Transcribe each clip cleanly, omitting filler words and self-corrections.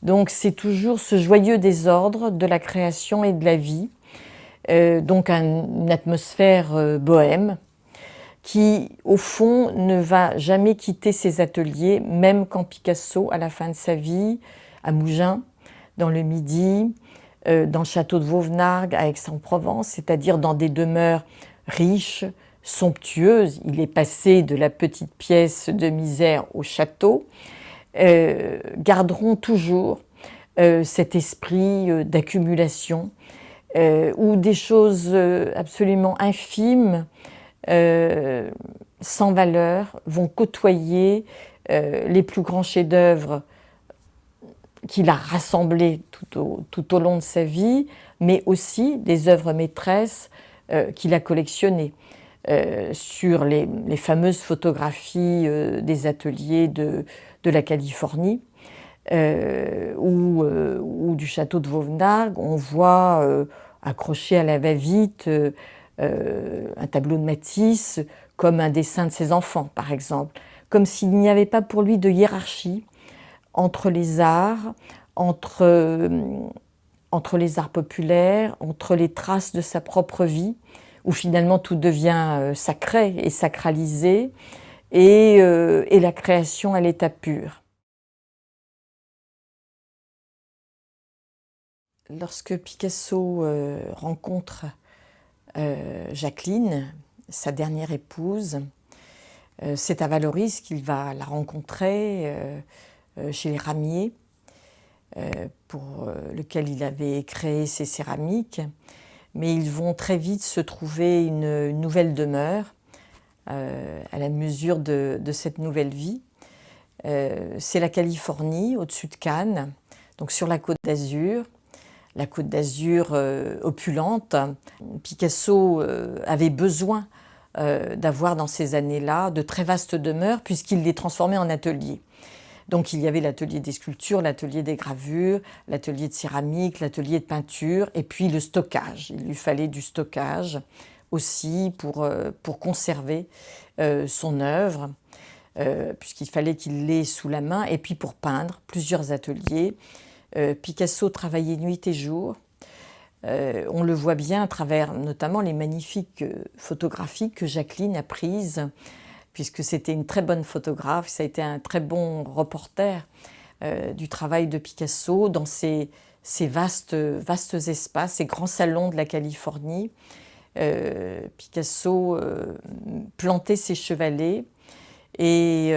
Donc c'est toujours ce joyeux désordre de la création et de la vie, donc une atmosphère bohème qui, au fond, ne va jamais quitter ses ateliers, même quand Picasso, à la fin de sa vie, à Mougins, dans le Midi, dans le château de Vauvenargues, à Aix-en-Provence, c'est-à-dire dans des demeures riches, somptueuses. Il est passé de la petite pièce de misère au château, garderont toujours cet esprit d'accumulation, où des choses absolument infimes, sans valeur, vont côtoyer les plus grands chefs-d'œuvre qu'il a rassemblés tout au long de sa vie, mais aussi des œuvres maîtresses qu'il a collectionnées. Sur les fameuses photographies des ateliers de la Californie ou du château de Vauvenargues, on voit accroché à la va-vite un tableau de Matisse comme un dessin de ses enfants, par exemple, comme s'il n'y avait pas pour lui de hiérarchie entre les arts, entre les arts populaires, entre les traces de sa propre vie, où finalement tout devient sacré et sacralisé, et la création à l'état pur. Lorsque Picasso rencontre Jacqueline, sa dernière épouse, c'est à Vallauris qu'il va la rencontrer, chez les Ramier, pour lequel il avait créé ses céramiques. Mais ils vont très vite se trouver une nouvelle demeure à la mesure de cette nouvelle vie. C'est la Californie, au-dessus de Cannes, donc sur la Côte d'Azur. La Côte d'Azur opulente. Picasso avait besoin d'avoir dans ces années-là de très vastes demeures puisqu'il les transformait en ateliers. Donc il y avait l'atelier des sculptures, l'atelier des gravures, l'atelier de céramique, l'atelier de peinture et puis le stockage. Il lui fallait du stockage aussi pour conserver son œuvre, puisqu'il fallait qu'il l'ait sous la main, et puis pour peindre, plusieurs ateliers. Picasso travaillait nuit et jour. On le voit bien à travers notamment les magnifiques photographies que Jacqueline a prises, puisque c'était une très bonne photographe, ça a été un très bon reporter du travail de Picasso dans ces vastes espaces, ces grands salons de la Californie. Picasso plantait ses chevalets, et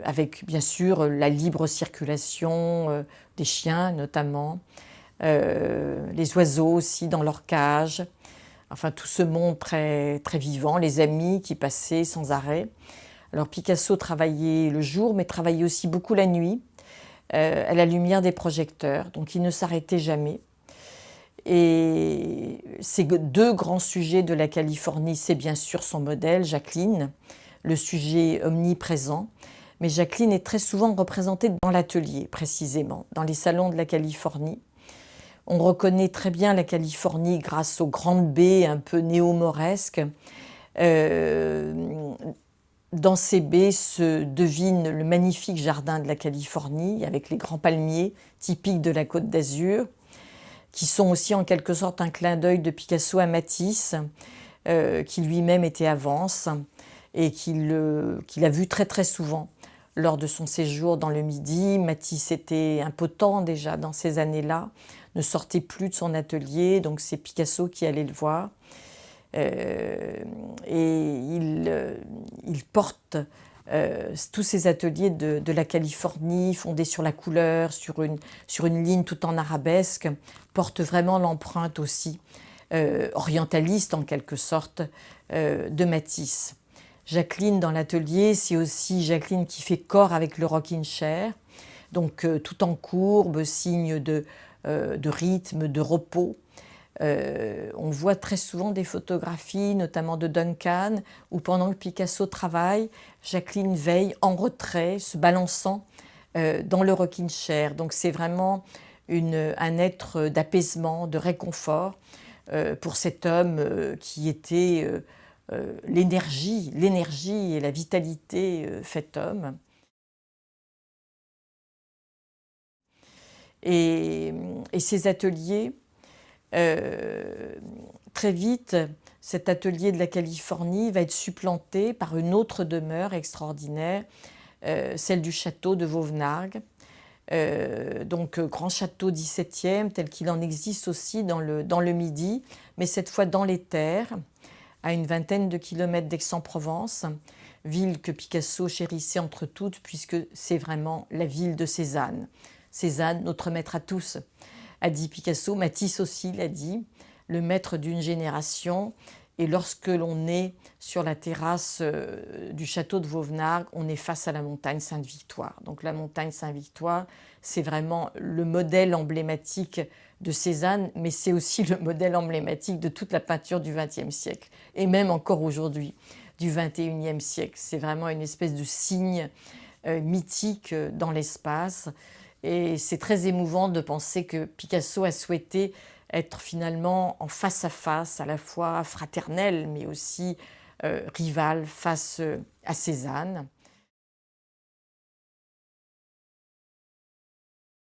avec bien sûr la libre circulation des chiens notamment, les oiseaux aussi dans leur cage, enfin tout ce monde très, très vivant, les amis qui passaient sans arrêt. Alors Picasso travaillait le jour, mais travaillait aussi beaucoup la nuit, à la lumière des projecteurs, donc il ne s'arrêtait jamais. Et ces deux grands sujets de la Californie, c'est bien sûr son modèle, Jacqueline, le sujet omniprésent. Mais Jacqueline est très souvent représentée dans l'atelier, précisément, dans les salons de la Californie. On reconnaît très bien la Californie grâce aux grandes baies un peu néo-mauresques. Dans ces baies se devine le magnifique jardin de la Californie, avec les grands palmiers typiques de la Côte d'Azur, qui sont aussi en quelque sorte un clin d'œil de Picasso à Matisse, qui lui-même était à Vence et qu'il a vu très très souvent lors de son séjour dans le Midi. Matisse était impotent déjà dans ces années-là, ne sortait plus de son atelier, donc c'est Picasso qui allait le voir. Et il porte tous ces ateliers de la Californie, fondés sur la couleur, sur une ligne tout en arabesque, porte vraiment l'empreinte aussi orientaliste en quelque sorte de Matisse. Jacqueline dans l'atelier, c'est aussi Jacqueline qui fait corps avec le rocking chair, donc tout en courbe, signe de rythme, de repos. On voit très souvent des photographies, notamment de Duncan, où pendant que Picasso travaille, Jacqueline veille en retrait, se balançant dans le rocking chair. Donc c'est vraiment un être d'apaisement, de réconfort pour cet homme qui était l'énergie et la vitalité fait homme. Et ces ateliers, très vite, cet atelier de la Californie va être supplanté par une autre demeure extraordinaire, celle du château de Vauvenargues. Donc grand château XVIIe, tel qu'il en existe aussi dans le Midi, mais cette fois dans les terres, à une vingtaine de kilomètres d'Aix-en-Provence, ville que Picasso chérissait entre toutes, puisque c'est vraiment la ville de Cézanne. Cézanne, notre maître à tous, a dit Picasso, Matisse aussi l'a dit, le maître d'une génération. Et lorsque l'on est sur la terrasse du château de Vauvenargues, on est face à la montagne Sainte-Victoire. Donc la montagne Sainte-Victoire, c'est vraiment le modèle emblématique de Cézanne, mais c'est aussi le modèle emblématique de toute la peinture du XXe siècle, et même encore aujourd'hui, du XXIe siècle. C'est vraiment une espèce de signe mythique dans l'espace. Et c'est très émouvant de penser que Picasso a souhaité être finalement en face à la fois fraternel, mais aussi rival face à Cézanne.